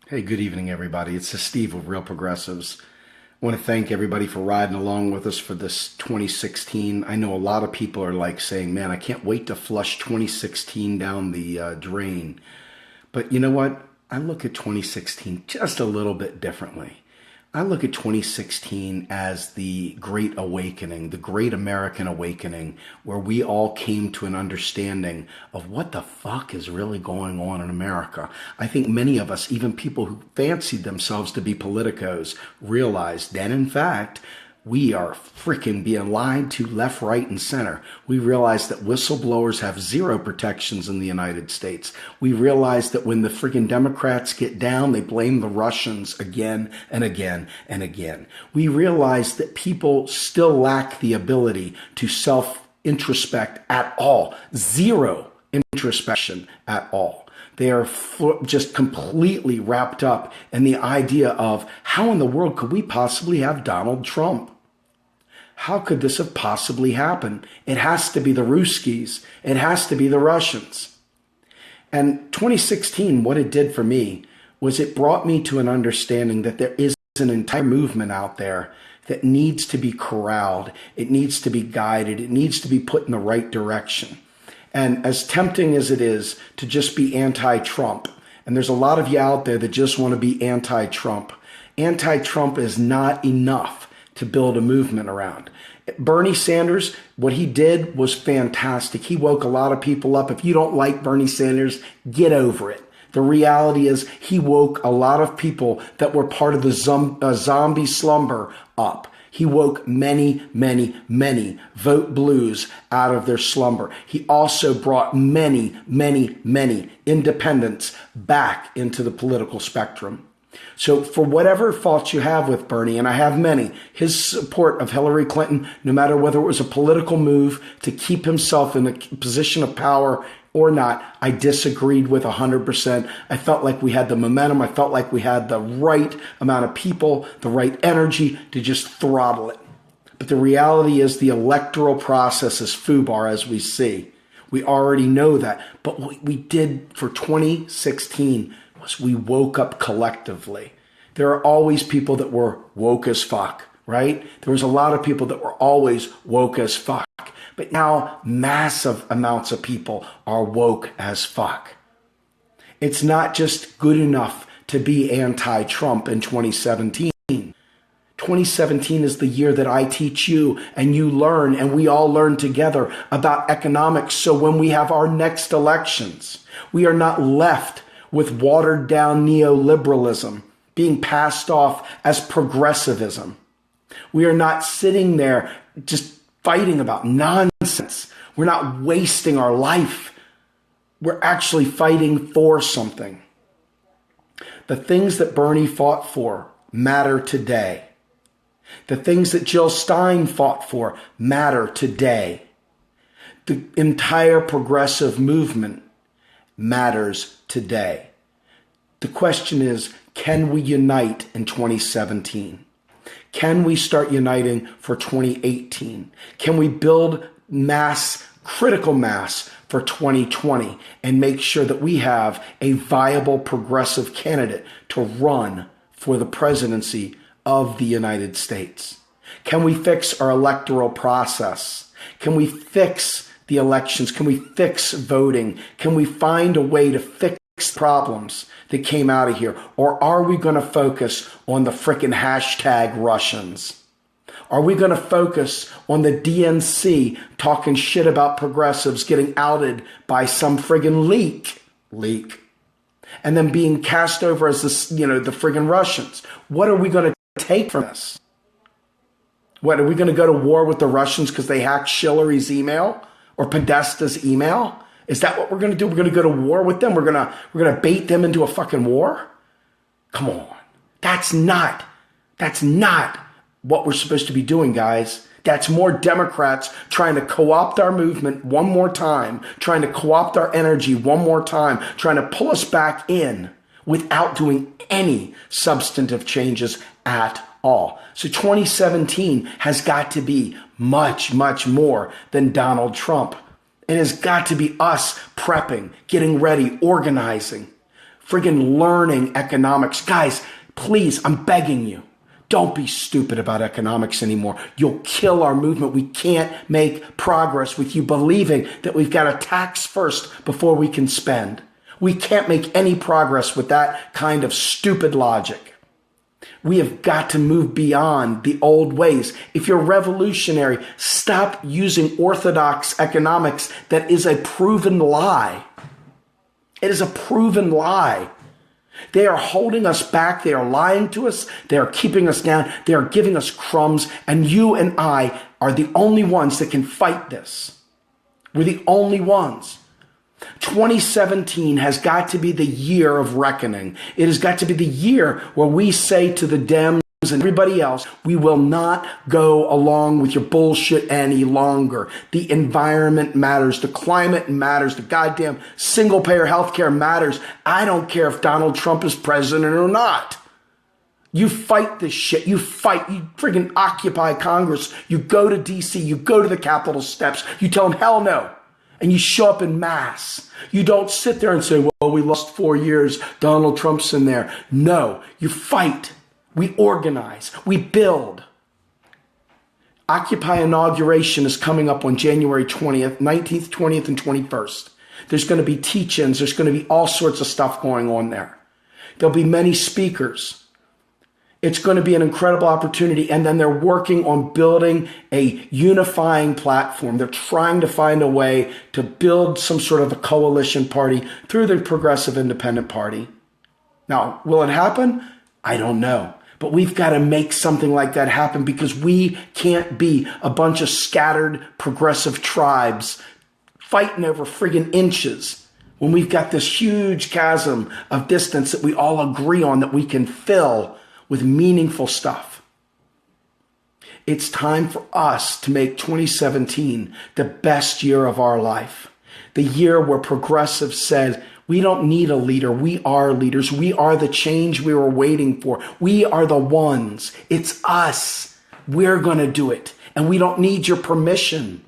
Hey, good evening, everybody. It's Steve of Real Progressives. I want to thank everybody for riding along with us for this 2016. I know a lot of people are like saying, man, I can't wait to flush 2016 down the drain. But you know what? I look at 2016 just a little bit differently. I look at 2016 as the Great Awakening, the Great American Awakening, where we all came to an understanding of what the fuck is really going on in America. I think many of us, even people who fancied themselves to be politicos, realized that, in fact, we are freaking being lied to left, right, and center. We realize that whistleblowers have zero protections in the United States. We realize that when the freaking Democrats get down, they blame the Russians again and again and again. We realize that people still lack the ability to self-introspect at all. Zero introspection at all. They are just completely wrapped up in the idea of how in the world could we possibly have Donald Trump? How could this have possibly happened? It has to be the Ruskies. It has to be the Russians. And 2016, what it did for me was it brought me to an understanding that there is an entire movement out there that needs to be corralled. It needs to be guided. It needs to be put in the right direction. And as tempting as it is to just be anti-Trump, and there's a lot of you out there that just want to be anti-Trump, anti-Trump is not enough to build a movement around. Bernie Sanders, what he did was fantastic. He woke a lot of people up. If you don't like Bernie Sanders, get over it. The reality is he woke a lot of people that were part of the zombie slumber up. He woke many, many, many vote blues out of their slumber. He also brought many, many, many independents back into the political spectrum. So for whatever faults you have with Bernie, and I have many, his support of Hillary Clinton, no matter whether it was a political move to keep himself in a position of power or not, I disagreed with 100%. I felt like we had the momentum. I felt like we had the right amount of people, the right energy to just throttle it. But the reality is the electoral process is FUBAR, as we see. We already know that. But what we did for 2016 was we woke up collectively. There are always people that were woke as fuck, right? There was a lot of people that were always woke as fuck. But now massive amounts of people are woke as fuck. It's not just good enough to be anti-Trump in 2017. 2017 is the year that I teach you and you learn and we all learn together about economics. So when we have our next elections, we are not left with watered down neoliberalism being passed off as progressivism. We are not sitting there just fighting about nonsense. We're not wasting our life. We're actually fighting for something. The things that Bernie fought for matter today. The things that Jill Stein fought for matter today. The entire progressive movement matters today. The question is, can we unite in 2017? Can we start uniting for 2018? Can we build mass, critical mass for 2020 and make sure that we have a viable progressive candidate to run for the presidency of the United States? Can we fix our electoral process? Can we fix the elections? Can we fix voting? Can we find a way to fix problems that came out of here? Or are we going to focus on the frickin' hashtag Russians? Are we going to focus on the DNC talking shit about progressives getting outed by some friggin' leak, and then being cast over as the friggin' Russians? What are we going to take from this? What, are we going to go to war with the Russians because they hacked Hillary's email or Podesta's email? Is that what we're going to do? We're going to go to war with them? We're going to bait them into a fucking war? Come on. That's not what we're supposed to be doing, guys. That's more Democrats trying to co-opt our movement one more time, trying to co-opt our energy one more time, trying to pull us back in without doing any substantive changes at all. So 2017 has got to be much, much more than Donald Trump. It has got to be us prepping, getting ready, organizing friggin' learning economics. Guys, please, I'm begging you. Don't be stupid about economics anymore. You'll kill our movement. We can't make progress with you believing that we've got to tax first before we can spend. We can't make any progress with that kind of stupid logic. We have got to move beyond the old ways. If you're revolutionary, stop using orthodox economics that is a proven lie. It is a proven lie. They are holding us back. They are lying to us. They are keeping us down. They are giving us crumbs. And you and I are the only ones that can fight this. We're the only ones. 2017 has got to be the year of reckoning. It has got to be the year where we say to the Dems and everybody else, we will not go along with your bullshit any longer. The environment matters. The climate matters. The goddamn single payer healthcare matters. I don't care if Donald Trump is president or not. You fight this shit. You fight. You friggin' occupy Congress. You go to DC. You go to the Capitol steps. You tell them hell no. And you show up in mass. You don't sit there and say, well, we lost 4 years. Donald Trump's in there. No, you fight. We organize. We build. Occupy inauguration is coming up on January 20th, 19th, 20th, and 21st. There's going to be teach-ins. There's going to be all sorts of stuff going on there. There'll be many speakers. It's going to be an incredible opportunity. And then they're working on building a unifying platform. They're trying to find a way to build some sort of a coalition party through the Progressive Independent Party. Now, will it happen? I don't know. But we've got to make something like that happen because we can't be a bunch of scattered progressive tribes fighting over friggin' inches when we've got this huge chasm of distance that we all agree on that we can fill with meaningful stuff. It's time for us to make 2017 the best year of our life. The year where progressives said, we don't need a leader. We are leaders. We are the change we were waiting for. We are the ones. It's us. We're going to do it. And we don't need your permission.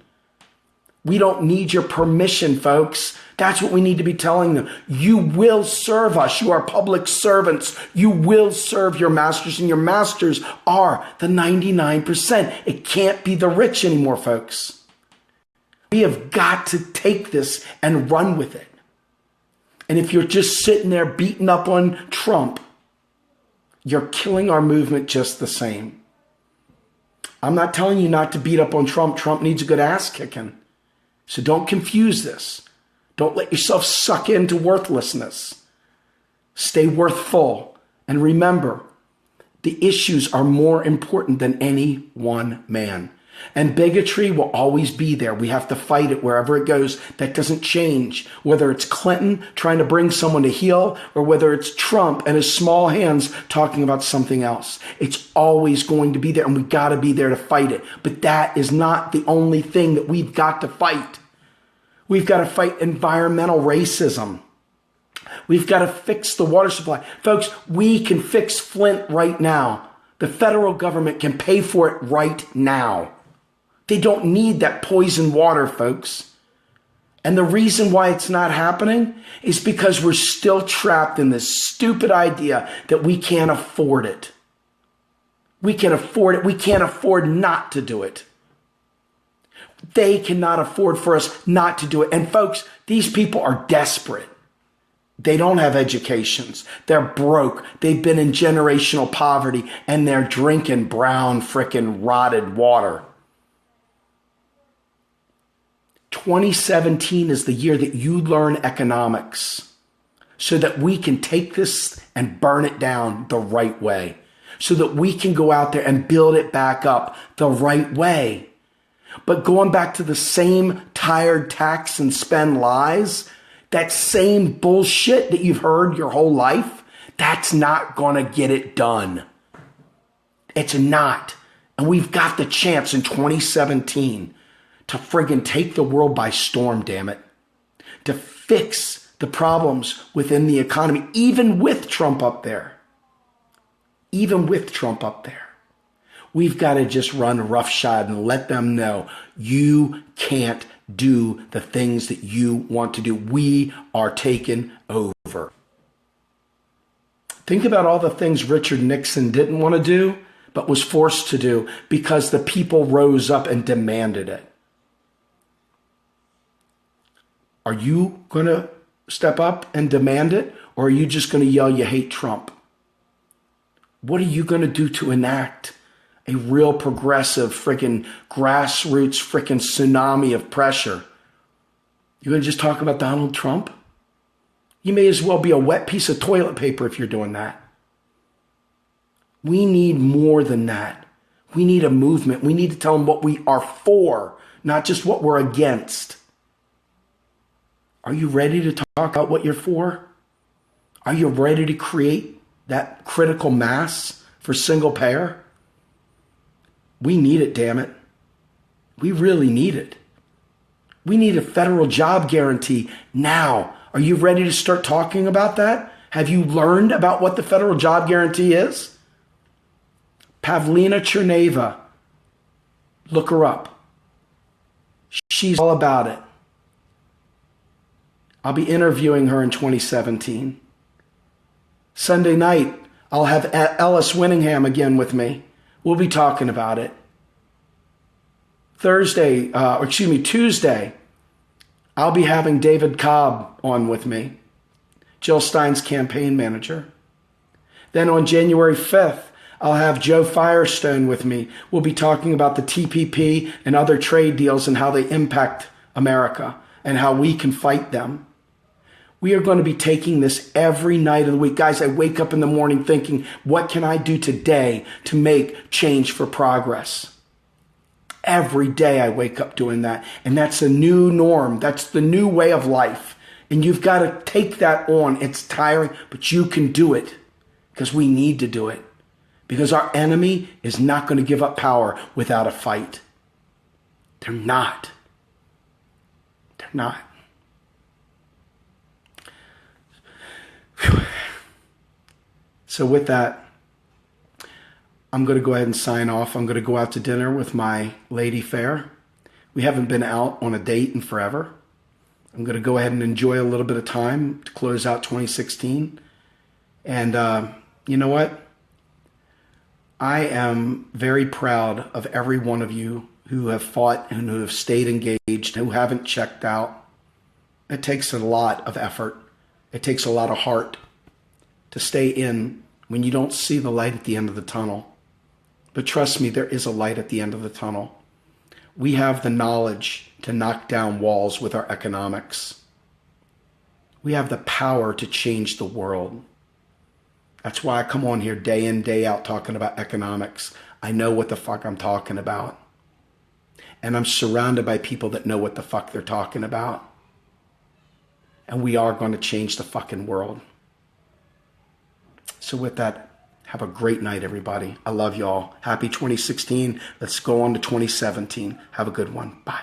We don't need your permission, folks. That's what we need to be telling them. You will serve us. You are public servants. You will serve your masters, and your masters are the 99%. It can't be the rich anymore, folks. We have got to take this and run with it. And if you're just sitting there beating up on Trump, you're killing our movement just the same. I'm not telling you not to beat up on Trump. Trump needs a good ass kicking. So don't confuse this. Don't let yourself suck into worthlessness. Stay worthful. And remember, the issues are more important than any one man. And bigotry will always be there. We have to fight it wherever it goes. That doesn't change. Whether it's Clinton trying to bring someone to heel or whether it's Trump and his small hands talking about something else. It's always going to be there, and we got to be there to fight it. But that is not the only thing that we've got to fight. We've got to fight environmental racism. We've got to fix the water supply. Folks, we can fix Flint right now. The federal government can pay for it right now. They don't need that poison water, folks. And the reason why it's not happening is because we're still trapped in this stupid idea that we can't afford it. We can afford it. We can't afford not to do it. They cannot afford for us not to do it. And folks, these people are desperate. They don't have educations. They're broke. They've been in generational poverty, and they're drinking brown, frickin' rotted water. 2017 is the year that you learn economics so that we can take this and burn it down the right way, so that we can go out there and build it back up the right way. But going back to the same tired tax and spend lies, that same bullshit that you've heard your whole life, that's not going to get it done. It's not. And we've got the chance in 2017 to friggin' take the world by storm, damn it. To fix the problems within the economy, even with Trump up there. Even with Trump up there. We've got to just run roughshod and let them know you can't do the things that you want to do. We are taken over. Think about all the things Richard Nixon didn't want to do, but was forced to do because the people rose up and demanded it. Are you going to step up and demand it, or are you just going to yell you hate Trump? What are you going to do to enact a real progressive freaking grassroots freaking tsunami of pressure? You're going to just talk about Donald Trump? You may as well be a wet piece of toilet paper if you're doing that. We need more than that. We need a movement. We need to tell them what we are for, not just what we're against. Are you ready to talk about what you're for? Are you ready to create that critical mass for single payer? We need it, damn it. We really need it. We need a federal job guarantee now. Are you ready to start talking about that? Have you learned about what the federal job guarantee is? Pavlina Cherneva, look her up. She's all about it. I'll be interviewing her in 2017. Sunday night, I'll have Ellis Winningham again with me. We'll be talking about it. Tuesday, I'll be having David Cobb on with me, Jill Stein's campaign manager. Then on January 5th, I'll have Joe Firestone with me. We'll be talking about the TPP and other trade deals and how they impact America and how we can fight them. We are going to be taking this every night of the week. Guys, I wake up in the morning thinking, what can I do today to make change for progress? Every day I wake up doing that. And that's a new norm. That's the new way of life. And you've got to take that on. It's tiring, but you can do it because we need to do it. Because our enemy is not going to give up power without a fight. They're not. They're not. Whew. So with that, I'm going to go ahead and sign off. I'm going to go out to dinner with my lady fair. We haven't been out on a date in forever. I'm going to go ahead and enjoy a little bit of time to close out 2016. And you know what? I am very proud of every one of you who have fought and who have stayed engaged, who haven't checked out. It takes a lot of effort. It takes a lot of heart to stay in when you don't see the light at the end of the tunnel. But trust me, there is a light at the end of the tunnel. We have the knowledge to knock down walls with our economics. We have the power to change the world. That's why I come on here day in, day out talking about economics. I know what the fuck I'm talking about. And I'm surrounded by people that know what the fuck they're talking about. And we are going to change the fucking world. So with that, have a great night, everybody. I love y'all. Happy 2016. Let's go on to 2017. Have a good one. Bye.